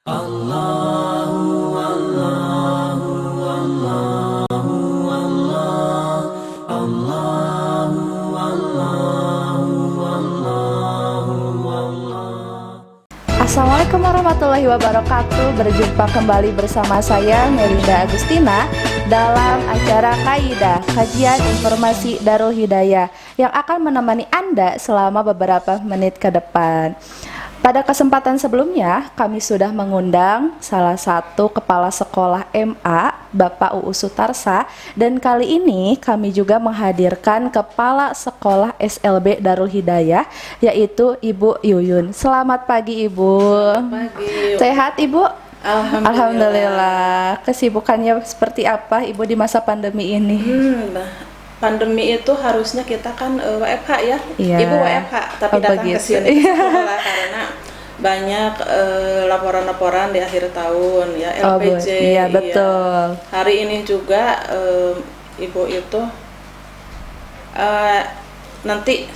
Allahu Allahu Allahu Allah Allahu Allahu Allahu Allah. Assalamualaikum warahmatullahi wabarakatuh. Berjumpa kembali bersama saya Melinda Agustina dalam acara Kaidah, Kajian Informasi Darul Hidayah, yang akan menemani Anda selama beberapa menit ke depan. Pada kesempatan sebelumnya, kami sudah mengundang salah satu kepala sekolah MA, Bapak UU Sutarsa, dan kali ini kami juga menghadirkan kepala sekolah SLB Darul Hidayah, yaitu Ibu Yuyun. Selamat pagi, Ibu. Pagi. Sehat, Ibu? Alhamdulillah. Kesibukannya seperti apa, Ibu, di masa pandemi ini? Pandemi itu harusnya kita kan WFH ya. Iya. Ibu WFH tapi Oh, datang ke begitu. sini ke sekolah karena banyak laporan-laporan di akhir tahun ya, LPJ. Iya, betul. Hari ini juga Ibu itu nanti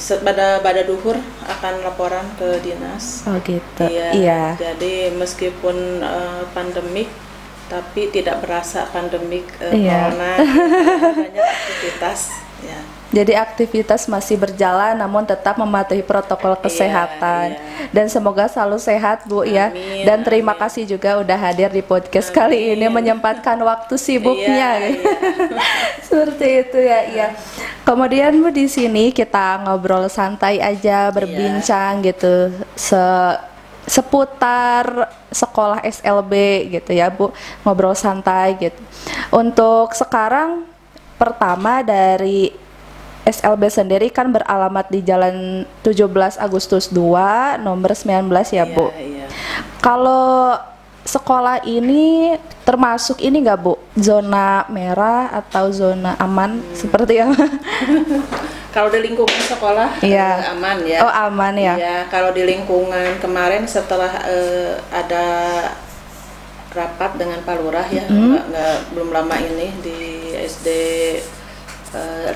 pada duhur akan laporan ke dinas. Oh, gitu. Iya. Iya. Jadi meskipun pandemik tapi tidak berasa pandemik Iya. corona, banyak aktivitas ya. Jadi aktivitas masih berjalan namun tetap mematuhi protokol kesehatan. Iya. Dan semoga selalu sehat, Bu, ya. Amin, Dan terima amin. kasih juga udah hadir di podcast kali ini, menyempatkan waktu sibuknya. Iya. Seperti itu ya, iya. Kemudian, Bu, di sini kita ngobrol santai aja, berbincang gitu seputar sekolah SLB gitu ya, Bu. Ngobrol santai gitu. Untuk sekarang, pertama dari SLB sendiri kan beralamat di Jalan 17 Agustus 2, nomor 19 ya, Bu. Iya. Kalau sekolah ini termasuk ini nggak, Bu? Zona merah atau zona aman seperti apa? Kalau di lingkungan sekolah Iya. aman ya. Oh, aman ya. Iya, kalau di lingkungan kemarin setelah ada rapat dengan Pak Lurah ya, belum lama ini di SD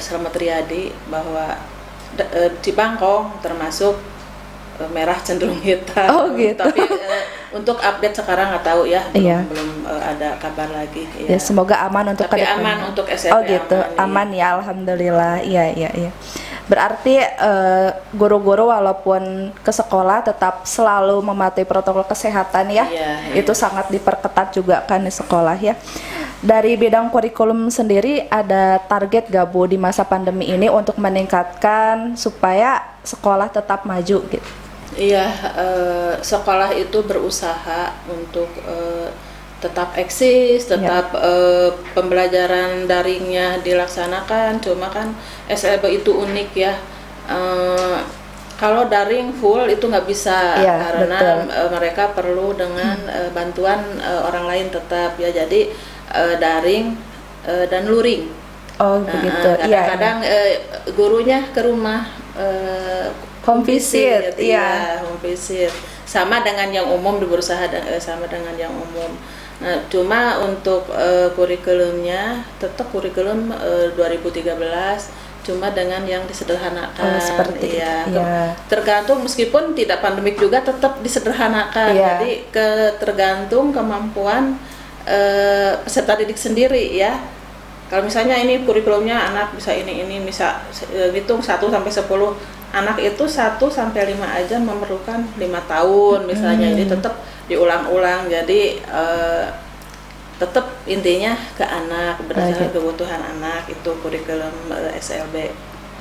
Slamet Riyadi bahwa di Bangkong termasuk merah cenderung hitam. Oh, gitu. Tapi untuk update sekarang nggak tahu ya, Iya. belum ada kabar lagi. Ya, semoga aman untuk Tapi kedepannya. aman untuk SMP. Oh, gitu. Aman ya, alhamdulillah. Iya, iya, iya. Berarti guru-guru walaupun ke sekolah tetap selalu mematuhi protokol kesehatan ya. Iya, Itu sangat diperketat juga kan di sekolah ya. Dari bidang kurikulum sendiri ada target gak, Bu, di masa pandemi ini untuk meningkatkan supaya sekolah tetap maju gitu? Iya, sekolah itu berusaha untuk tetap eksis, tetap pembelajaran daringnya dilaksanakan. Cuma kan SLB itu unik ya. Kalau daring full itu nggak bisa, Iya, karena betul. mereka perlu dengan bantuan orang lain tetap ya. Jadi daring dan luring. Oh, begitu. Iya. Kadang-kadang gurunya ke rumah Home visit, iya, home visit. Sama dengan yang umum, berusaha sama dengan yang umum. Nah, cuma untuk kurikulumnya tetap kurikulum 2013, cuma dengan yang disederhanakan. Oh, seperti iya. itu. Iya. Tergantung, meskipun tidak pandemik juga tetap disederhanakan. Iya. Jadi tergantung kemampuan peserta didik sendiri ya. Kalau misalnya ini kurikulumnya anak bisa ini bisa hitung 1 sampai 10. Anak itu 1 sampai 5 aja memerlukan 5 tahun misalnya. Jadi tetap diulang-ulang. Jadi tetap intinya ke anak, berdasarkan kebutuhan anak, itu kurikulum SLB.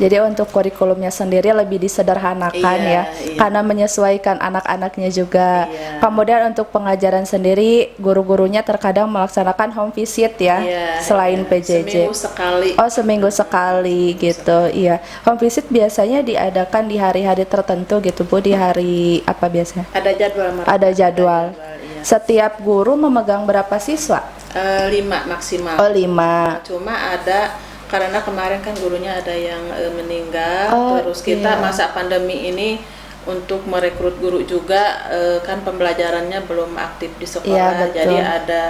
Jadi untuk kurikulumnya sendiri lebih disederhanakan Iya, ya, iya. karena menyesuaikan anak-anaknya juga. Iya. Kemudian untuk pengajaran sendiri, guru-gurunya terkadang melaksanakan home visit ya, Iya, selain iya. PJJ. Seminggu sekali. Oh, seminggu sekali gitu, iya. Home visit biasanya diadakan di hari-hari tertentu gitu, Bu, di hari apa biasanya? Ada jadwal. Ada jadwal. Iya. Setiap guru memegang berapa siswa? 5 maksimal. Oh, 5. Cuma ada, karena kemarin kan gurunya ada yang meninggal, Oh, terus kita iya. masa pandemi ini untuk merekrut guru juga, kan pembelajarannya belum aktif di sekolah. Iya, betul. Jadi ada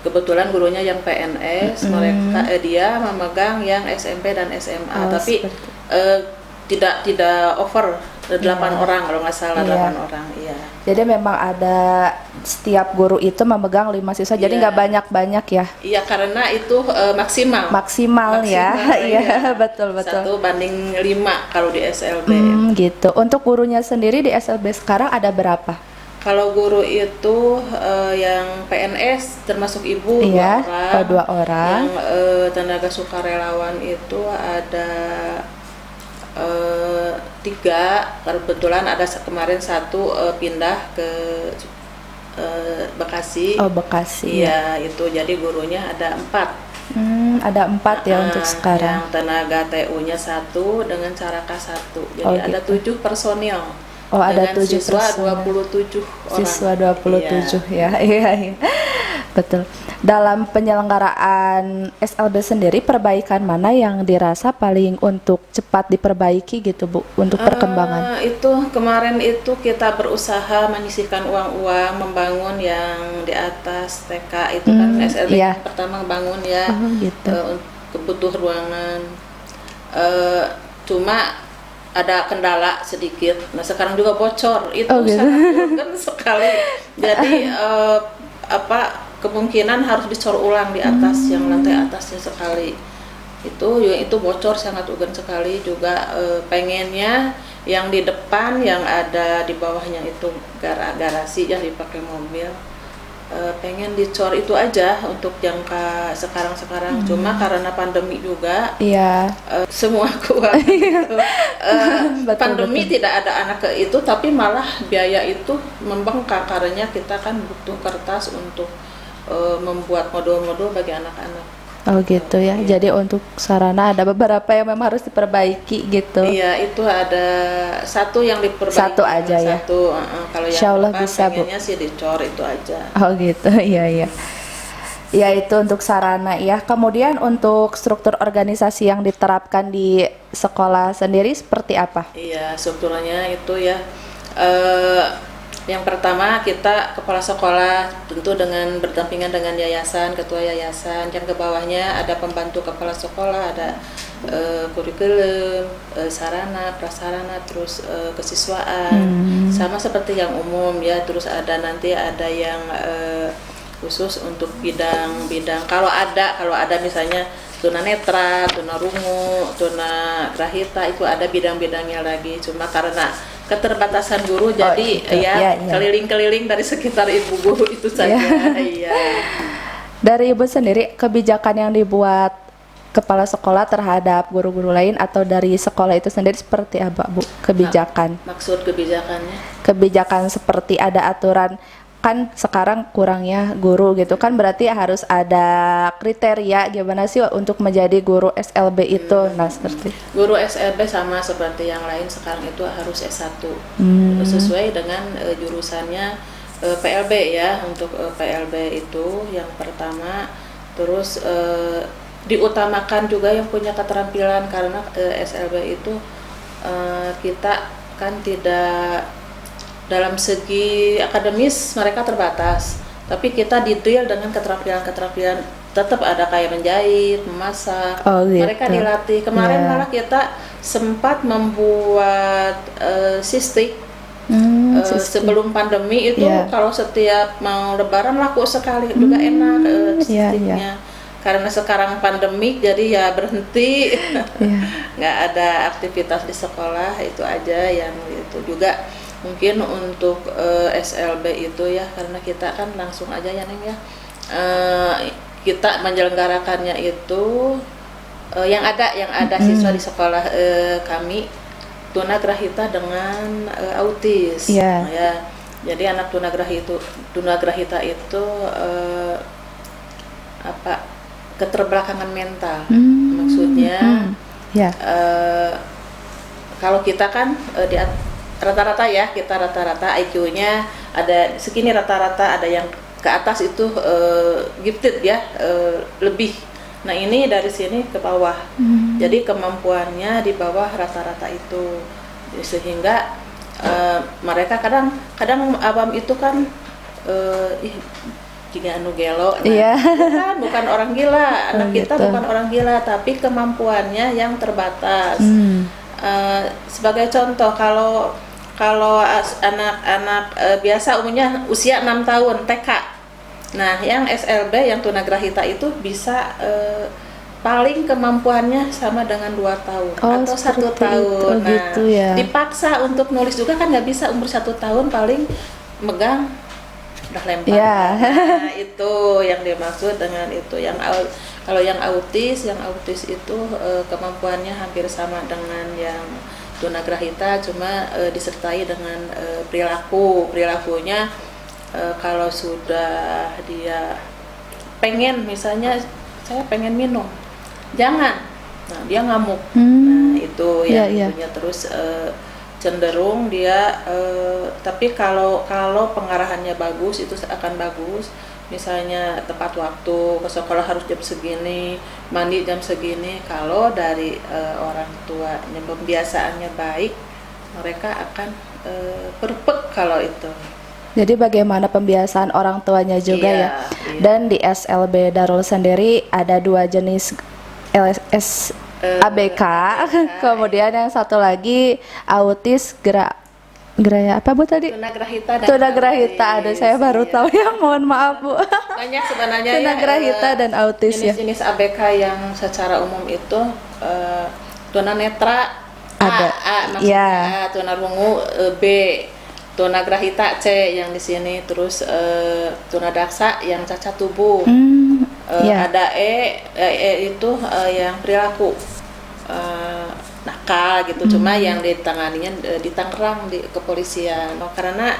kebetulan gurunya yang PNS, mereka dia memegang yang SMP dan SMA, Oh, tapi seperti- tidak over 8 orang kalau nggak salah, Iya. 8 orang, iya. Jadi memang ada setiap guru itu memegang 5 siswa, jadi Iya. nggak banyak-banyak ya. Iya, karena itu maksimal. Maksimal ya. Maksimal, Iya, iya. betul. 1/5 kalau di SLB. Gitu. Untuk gurunya sendiri di SLB sekarang ada berapa? Kalau guru itu yang PNS termasuk ibu Iya, 2 orang. 2 orang. Yang tenaga sukarelawan itu ada 3. Kebetulan ada kemarin 1 pindah ke Bekasi. Oh, Bekasi. Iya, itu jadi gurunya ada 4. Ada 4 ya untuk Yang sekarang. tenaga TU-nya 1 dengan caraka 1. Jadi Oh, ada gitu. 7 personil. Oh, ada Dengan 7 siswa personil. 27 orang. Siswa 27 ya. Iya. Betul. Dalam penyelenggaraan SLB sendiri, perbaikan mana yang dirasa paling untuk cepat diperbaiki gitu, Bu, untuk perkembangan? Itu kemarin itu kita berusaha menyisihkan uang-uang membangun yang di atas TK itu kan SLB iya. pertama bangun ya. Oh, gitu. Kebutuh ruangan. Cuma ada kendala sedikit. Nah, sekarang juga bocor. Itu Oh, gitu. sangat urgen sekali. Jadi kemungkinan harus dicor ulang di atas yang lantai atasnya sekali. Itu bocor sangat urgen sekali juga. Pengennya yang di depan yang ada di bawahnya itu garasi yang dipakai mobil. Pengen dicor itu aja untuk jangka sekarang. Cuma karena pandemi juga, Iya. semua keuangan itu, Betul, pandemi tidak ada anak ke itu, tapi malah biaya itu membengkak karena kita kan butuh kertas untuk membuat modul-modul bagi anak-anak. Oh, gitu ya. Iya. Jadi untuk sarana ada beberapa yang memang harus diperbaiki gitu. Iya, itu ada 1 yang diperbaiki. 1 aja ya? 1, kalau yang Insya Allah depan bisa, Bu. pengennya sih dicor itu aja. Oh, gitu. Iya. Ya, itu untuk sarana ya. Kemudian untuk struktur organisasi yang diterapkan di sekolah sendiri seperti apa? Iya, strukturnya itu ya. Yang pertama kita kepala sekolah tentu dengan berdampingan dengan yayasan, ketua yayasan. Yang ke bawahnya ada pembantu kepala sekolah, ada kurikulum, sarana, prasarana, terus kesiswaan. Sama seperti yang umum ya. Terus nanti ada yang khusus untuk bidang-bidang. Kalau ada misalnya tunanetra, tunarungu, tunagrahita, itu ada bidang-bidangnya lagi. Cuma karena keterbatasan guru jadi gitu. ya Iya. keliling-keliling dari sekitar ibu guru itu saja. Iya. Dari Ibu sendiri, kebijakan yang dibuat kepala sekolah terhadap guru-guru lain atau dari sekolah itu sendiri seperti apa, Bu? Kebijakan. Maksud kebijakannya? Kebijakan seperti ada aturan, kan sekarang kurangnya guru gitu kan, berarti harus ada kriteria gimana sih untuk menjadi guru SLB itu. Nah, seperti Guru SLB sama seperti yang lain sekarang itu harus S1 sesuai dengan jurusannya. PLB ya, untuk PLB itu yang pertama. Terus diutamakan juga yang punya keterampilan karena SLB itu kita kan tidak dalam segi akademis mereka terbatas, tapi kita detail dengan keterampilan tetap ada kayak menjahit, memasak. Oh, gitu. Mereka dilatih. Kemarin Ya. malah kita sempat membuat sistik. Sebelum pandemi itu Ya. kalau setiap mau lebaran laku sekali, juga enak sistiknya. Karena sekarang pandemik jadi ya berhenti. Nggak ada aktivitas di sekolah, itu aja yang itu juga. Mungkin untuk SLB itu ya, karena kita kan langsung aja ya Neng ya, kita menyelenggarakannya itu yang ada siswa di sekolah kami tunagrahita dengan autis. Iya. Ya, jadi anak tunagrahita itu keterbelakangan mental. Maksudnya ya. kalau kita kan rata-rata ya, kita rata-rata IQ-nya ada segini rata-rata, ada yang ke atas itu gifted ya, lebih. Nah, ini dari sini ke bawah. Jadi kemampuannya di bawah rata-rata itu. Sehingga mereka kadang abam itu kan jika anu gelo. Nah, Iya. bukan orang gila. Anak kita gitu. bukan orang gila, tapi kemampuannya yang terbatas. Sebagai contoh, kalau kalau anak-anak biasa umumnya usia 6 tahun TK. Nah, yang SLB yang tunagrahita itu bisa paling kemampuannya sama dengan 2 tahun atau 1 tahun. Nah, gitu ya. dipaksa untuk nulis juga kan nggak bisa, umur 1 tahun paling megang udah lempar. Ya. Nah, itu yang dimaksud dengan itu. Kalau yang autis itu kemampuannya hampir sama dengan yang tunagrahita, cuma disertai dengan perilakunya. Kalau sudah dia pengen, misalnya saya pengen minum, jangan, nah dia ngamuk. Nah itu yang itunya. Terus cenderung dia tapi kalau pengarahannya bagus itu akan bagus. Misalnya tepat waktu ke sekolah harus jam segini, mandi jam segini. Kalau dari orang tuanya pembiasaannya baik, mereka akan perfect kalau itu. Jadi bagaimana pembiasaan orang tuanya juga ya. Iya. Dan di SLB Darul sendiri ada 2 jenis LSS ABK, kemudian yang satu lagi autis geraya apa Bu tadi? Tunagrahita. Ada, saya baru tahu ya, mohon maaf Bu. Banyak sebenarnya tunagrahita dan autis ya. Jenis-jenis ABK yang secara umum itu tunanetra ada. A maksudnya A, tunarungu B, tunagrahita C yang di sini, terus tunadaksa yang cacat tubuh. Ada E itu yang perilaku nakal gitu. Cuma yang ditanganinya di Tangerang di kepolisian. Karena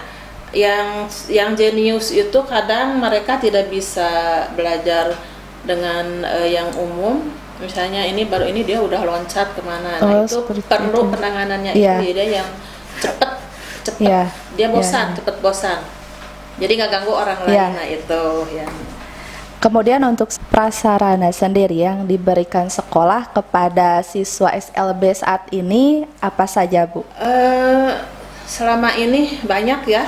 yang jenius itu kadang mereka tidak bisa belajar dengan yang umum. Misalnya ini dia udah loncat kemana. Nah itu perlu penanganannya. Dia yang cepet dia bosan, cepet bosan. Jadi nggak ganggu orang lain. Nah itu yang. Kemudian untuk prasarana sendiri yang diberikan sekolah kepada siswa SLB saat ini apa saja Bu? Selama ini banyak ya.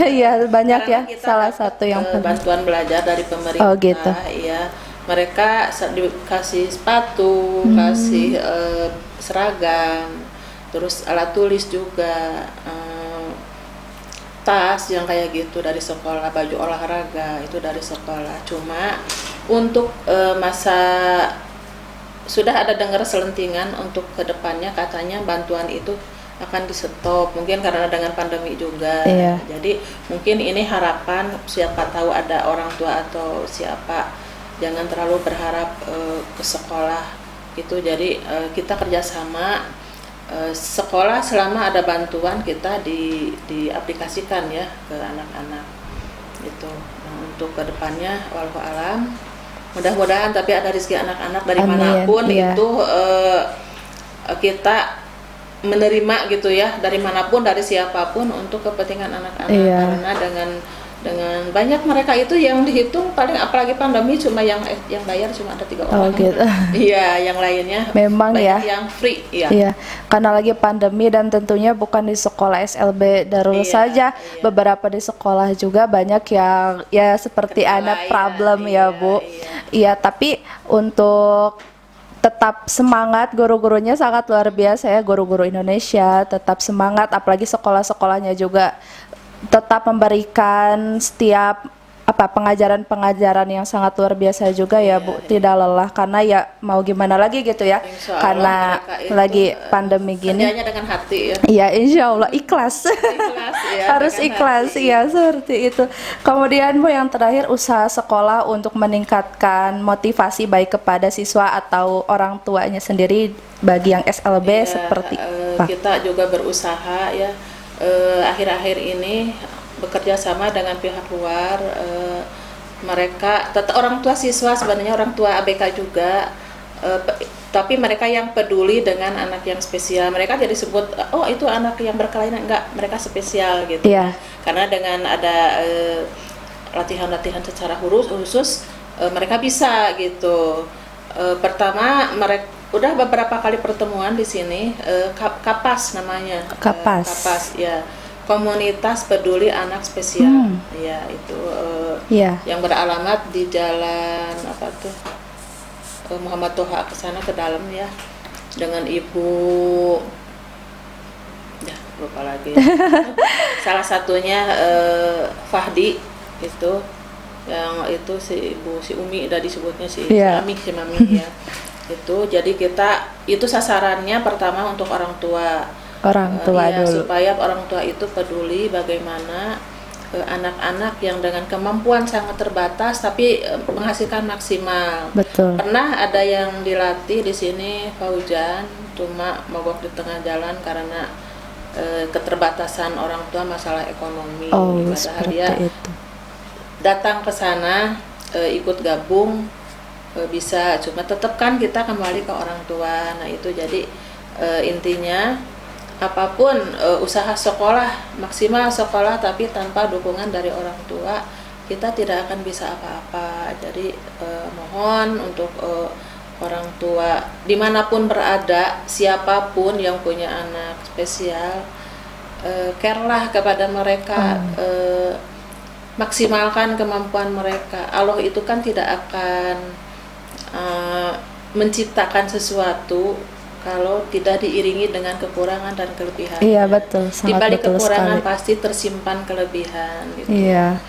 Iya banyak ya. Salah satu yang bantuan belajar dari pemerintah. Oh gitu. Iya, mereka dikasih sepatu, kasih seragam, terus alat tulis juga. Tas yang kayak gitu dari sekolah, baju olahraga itu dari sekolah. Cuma untuk masa sudah ada dengar selentingan untuk kedepannya katanya bantuan itu akan di stop, mungkin karena dengan pandemi juga. Jadi mungkin ini harapan, siapa tahu ada orang tua atau siapa, jangan terlalu berharap ke sekolah gitu. Jadi kita kerjasama. Sekolah selama ada bantuan kita diaplikasikan ya ke anak-anak gitu. Nah, untuk kedepannya walau alam mudah-mudahan tapi ada rezeki anak-anak dari manapun itu kita menerima gitu ya, dari manapun dari siapapun untuk kepentingan anak-anak. Karena dengan banyak mereka itu yang dihitung paling, apalagi pandemi cuma yang bayar cuma ada 3 orang. Gitu. Iya, yang lainnya memang banyak yang free ya. Iya, karena lagi pandemi dan tentunya bukan di sekolah SLB Darul saja, beberapa di sekolah juga banyak yang ya seperti anak problem ya Bu. Iya, tapi untuk tetap semangat, guru-gurunya sangat luar biasa ya, guru-guru Indonesia tetap semangat, apalagi sekolah-sekolahnya juga tetap memberikan setiap pengajaran-pengajaran yang sangat luar biasa juga ya Bu, tidak lelah, karena ya mau gimana lagi gitu ya, karena lagi pandemi gini. Kerjanya dengan hati ya. Iya, insya Allah ikhlas. Harus ikhlas ya, seperti itu. Kemudian Bu, yang terakhir, usaha sekolah untuk meningkatkan motivasi baik kepada siswa atau orang tuanya sendiri bagi yang SLB seperti apa? Kita juga berusaha ya. Akhir-akhir ini bekerja sama dengan pihak luar, mereka orang tua siswa, sebenarnya orang tua ABK juga, tapi mereka yang peduli dengan anak yang spesial. Mereka jadi sebut, oh itu anak yang berkelainan, enggak, mereka spesial gitu. Karena dengan ada latihan-latihan secara khusus, mereka bisa gitu. Pertama mereka udah beberapa kali pertemuan di sini, Kapas namanya. Kapas ya, komunitas peduli anak spesial. Ya itu yang beralamat di jalan apa tuh, Muhammad Toha ke sana ke dalam ya. dengan ibu, ya lupa lagi. Salah satunya Fahdi itu, yang itu si Umi udah disebutnya si Mami ya. Itu jadi kita itu sasarannya pertama untuk orang tua dulu supaya orang tua itu peduli bagaimana anak-anak yang dengan kemampuan sangat terbatas tapi menghasilkan maksimal. Betul. Pernah ada yang dilatih di sini Faujan cuma mogok di tengah jalan karena keterbatasan orang tua masalah ekonomi. Padahal dia itu datang ke sana ikut gabung bisa, cuma tetap kan kita kembali ke orang tua. Nah itu jadi intinya apapun usaha sekolah, maksimal sekolah tapi tanpa dukungan dari orang tua kita tidak akan bisa apa-apa. Jadi mohon untuk orang tua dimanapun berada, siapapun yang punya anak spesial, care-lah kepada mereka, maksimalkan kemampuan mereka. Allah itu kan tidak akan menciptakan sesuatu kalau tidak diiringi dengan kekurangan dan kelebihan. Iya betul, sangat di balik betul kekurangan sekali. pasti tersimpan kelebihan gitu. Iya.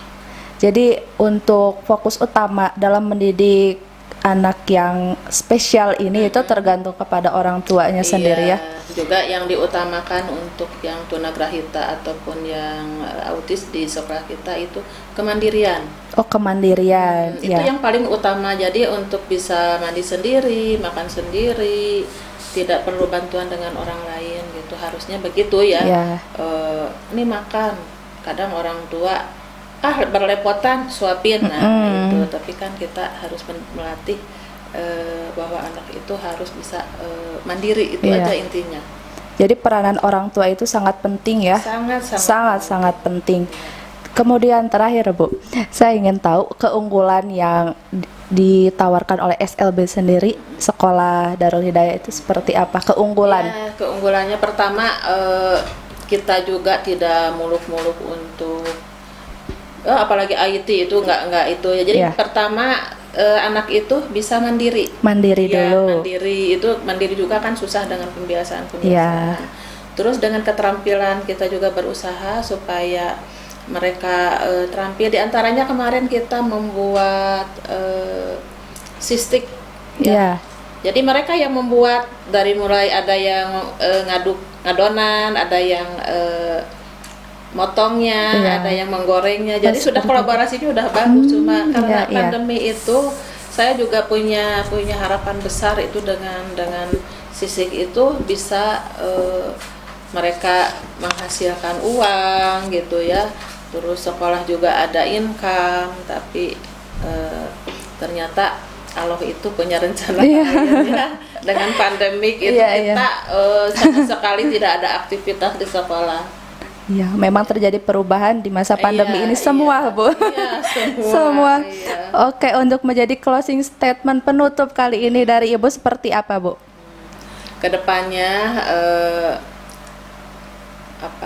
Jadi untuk fokus utama dalam mendidik anak yang spesial ini itu tergantung kepada orang tuanya sendiri ya. Juga yang diutamakan untuk yang tunagrahita ataupun yang autis di sekolah kita itu kemandirian. Oh, kemandirian. Itu yang paling utama. Jadi untuk bisa mandi sendiri, makan sendiri, tidak perlu bantuan dengan orang lain gitu. Harusnya begitu ya. Ini makan, kadang orang tua berlepotan suapin, itu. Tapi kan kita harus melatih bahwa anak itu harus bisa mandiri, itu aja intinya. Jadi peranan orang tua itu sangat penting ya. Sangat penting. Kemudian terakhir Bu, saya ingin tahu keunggulan yang ditawarkan oleh SLB sendiri, Sekolah Darul Hidayah itu seperti apa keunggulan? Keunggulannya pertama kita juga tidak muluk-muluk untuk apalagi IT itu enggak itu ya. Jadi pertama anak itu bisa mandiri dulu. Mandiri juga kan susah dengan pembiasaan. Terus dengan keterampilan kita juga berusaha supaya mereka terampil. Di antaranya kemarin kita membuat sistik Jadi mereka yang membuat dari mulai ada yang ngadonan, ada yang motongnya, ada yang menggorengnya. Jadi sudah kolaborasinya udah bagus. Cuma karena pandemi itu saya juga punya harapan besar itu dengan sisik itu bisa mereka menghasilkan uang gitu ya. Terus sekolah juga ada income, tapi ternyata Allah itu punya rencana lain ya. Dengan pandemik itu kita sama sekali tidak ada aktivitas di sekolah. Iya, memang terjadi perubahan di masa pandemi ini semua, Bu. Semua. Oke, untuk menjadi closing statement penutup kali ini dari Ibu seperti apa, Bu? Kedepannya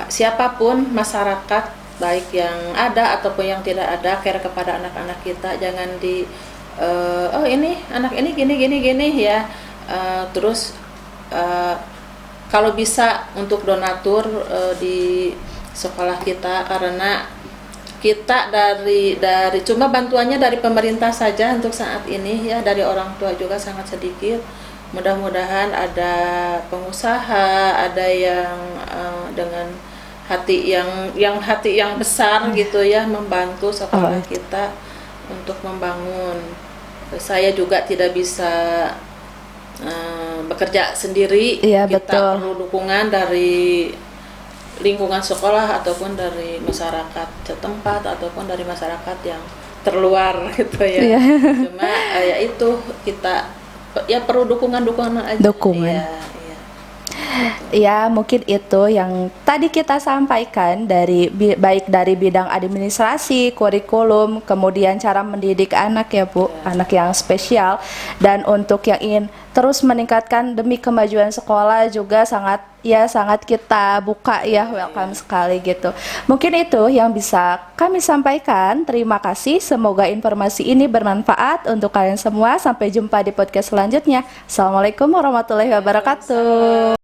siapapun masyarakat baik yang ada ataupun yang tidak ada, care kepada anak-anak kita, jangan ini anak ini gini ya. Terus kalau bisa untuk donatur di sekolah kita, karena kita dari cuma bantuannya dari pemerintah saja untuk saat ini ya, dari orang tua juga sangat sedikit. Mudah-mudahan ada pengusaha, ada yang dengan hati yang besar gitu ya, membantu sekolah kita untuk membangun. Saya juga tidak bisa bekerja sendiri, kita perlu dukungan dari lingkungan sekolah ataupun dari masyarakat setempat ataupun dari masyarakat yang terluar gitu ya. Cuma ya itu kita perlu dukungan aja. Ya, mungkin itu yang tadi kita sampaikan dari baik dari bidang administrasi, kurikulum, kemudian cara mendidik anak ya Bu, anak yang spesial, dan untuk yang ingin terus meningkatkan demi kemajuan sekolah juga sangat kita buka ya, welcome sekali gitu. Mungkin itu yang bisa kami sampaikan. Terima kasih, semoga informasi ini bermanfaat untuk kalian semua. Sampai jumpa di podcast selanjutnya. Assalamualaikum warahmatullahi wabarakatuh.